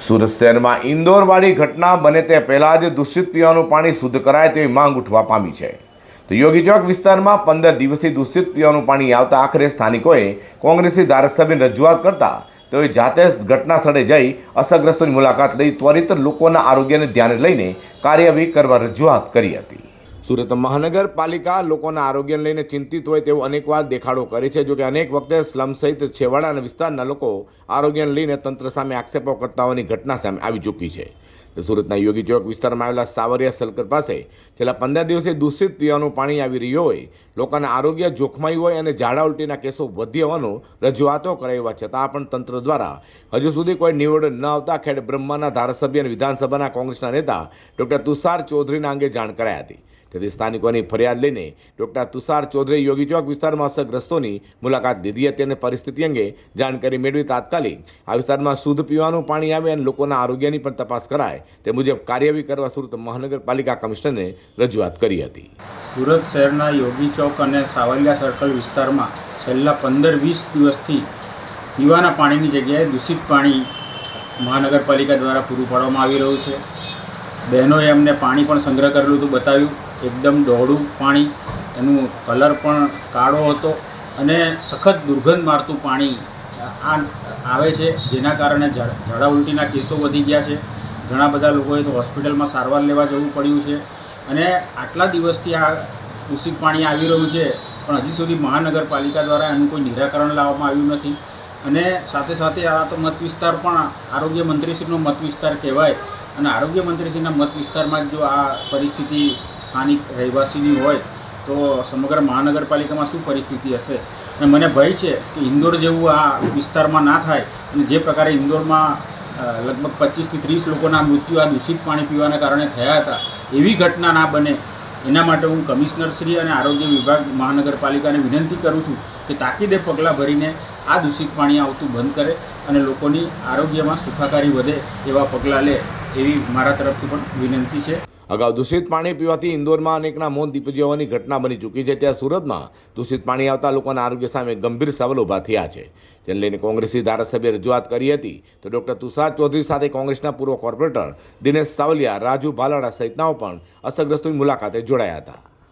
સુરત શહેરમાં ઇન્દોરવાળી ઘટના બને તે પહેલાં જ દૂષિત પીવાનું પાણી શુદ્ધ કરાય તેવી માંગ ઉઠવા પામી છે. તો યોગી ચોક વિસ્તારમાં 15 દિવસથી દૂષિત પીવાનું પાણી આવતા આખરે સ્થાનિકોએ કોંગ્રેસી ધારાસભ્યને રજૂઆત કરતા તેઓએ જાતે જ ઘટના સ્થળે જઈ અસરગ્રસ્તોની મુલાકાત લઈ ત્વરિત લોકોના આરોગ્યને ધ્યાને લઈને કાર્યવાહી કરવા રજૂઆત કરી હતી. સુરત મહાનગરપાલિકા લોકોના આરોગ્યને લઈને ચિંતિત હોય તેવો અનેકવાર દેખાડો કરે છે. જોકે અનેક વખતે સ્લમ સહિત છેવાડાના વિસ્તારના લોકો આરોગ્યને લઈને તંત્ર સામે આક્ષેપો કરતા હોવાની ઘટના સામે આવી ચૂકી છે. સુરતના યોગી ચોક વિસ્તારમાં આવેલા સાવરિયા સર્કલ પાસે છેલ્લા 15 દિવસથી દૂષિત પીવાનું પાણી આવી રહ્યું હોય, લોકોના આરોગ્ય જોખમાયું હોય અને ઝાડા ઉલટીના કેસો વધી હોવાનું રજૂઆતો કરાવવા છતાં પણ તંત્ર દ્વારા હજુ સુધી કોઈ નિવેડન ન આવતા ખેડ બ્રહ્માના ધારાસભ્ય અને વિધાનસભાના કોંગ્રેસના નેતા ડોક્ટર તુષાર ચૌધરીના અંગે જાણ કરાઈ હતી. તેથી સ્થાનિકોની ફરિયાદ લઈને ડોક્ટર તુષાર ચૌધરી યોગી ચોક વિસ્તારમાં અસરગ્રસ્તોની મુલાકાત લીધી હતી અને પરિસ્થિતિ અંગે જાણકારી મેળવી તાત્કાલિક આ વિસ્તારમાં શુદ્ધ પીવાનું પાણી આવે અને લોકોના આરોગ્યની પણ તપાસ કરાય તે મુજબ કાર્યવાહી કરવા સુરત મહાનગરપાલિકા કમિશનરને રજૂઆત કરી હતી. સુરત શહેરના યોગી ચોક અને સાવલિયા સર્કલ વિસ્તારમાં છેલ્લા 15-20 દિવસથી પીવાના પાણીની જગ્યાએ દૂષિત પાણી મહાનગરપાલિકા દ્વારા પૂરું પાડવામાં આવી રહ્યું છે. બહેનોએ અમને પાણી પણ સંગ્રહ કરેલું હતું, બતાવ્યું એકદમ ડોહળું પાણી, એનું કલર પણ કાળો હતો અને સખત દુર્ગંધ મારતું પાણી આવે છે, જેના કારણે ઝાડા ઉલટીના કેસો વધી ગયા છે. ઘણા બધા લોકોએ તો હોસ્પિટલમાં સારવાર લેવા જવું પડ્યું છે અને આટલા દિવસથી આ દૂષિત પાણી આવી રહ્યું છે પણ હજી સુધી મહાનગરપાલિકા દ્વારા એનું કોઈ નિરાકરણ લાવવામાં આવ્યું નથી. અને સાથે સાથે આ તો મત વિસ્તાર પણ આરોગ્ય મંત્રીશ્રીનો મત વિસ્તાર કહેવાય અને આરોગ્ય મંત્રીશ્રીના મત વિસ્તારમાં જો આ પરિસ્થિતિ સ્થાનિક રહેવાસીની હોય તો સમગ્ર મહાનગરપાલિકામાં શું પરિસ્થિતિ હશે. અને મને ભય છે કે ઇન્દોર જેવું આ વિસ્તારમાં ના થાય અને જે પ્રકારે ઇન્દોરમાં લગભગ 25 થી 30 લોકોના મૃત્યુ આ દૂષિત પાણી પીવાના કારણે થયા હતા, એવી ઘટના ના બને એના માટે હું કમિશનરશ્રી અને આરોગ્ય વિભાગ મહાનગરપાલિકાને વિનંતી કરું છું કે તાકીદે પગલાં ભરીને આ દૂષિત પાણી આવતું બંધ કરે અને લોકોની આરોગ્યમાં સુખાકારી વધે એવા પગલાં લે એવી મારા તરફથી પણ વિનંતી છે. અગાઉ દૂષિત પાણી પીવાથી ઇન્દોરમાં અનેકના મોત નીપજવાની ઘટના બની ચૂકી છે. ત્યાં સુરતમાં દૂષિત પાણી આવતા લોકોના આરોગ્ય સામે ગંભીર સવાલો ઊભા થયા છે, જેને લઈને કોંગ્રેસી ધારાસભ્યે રજૂઆત કરી હતી. તો ડોક્ટર તુષાર ચૌધરી સાથે કોંગ્રેસના પૂર્વ કોર્પોરેટર દિનેશ સાવલિયા, રાજુ ભાલાડા સહિતનાઓ પણ અસરગ્રસ્તોની મુલાકાતે જોડાયા હતા.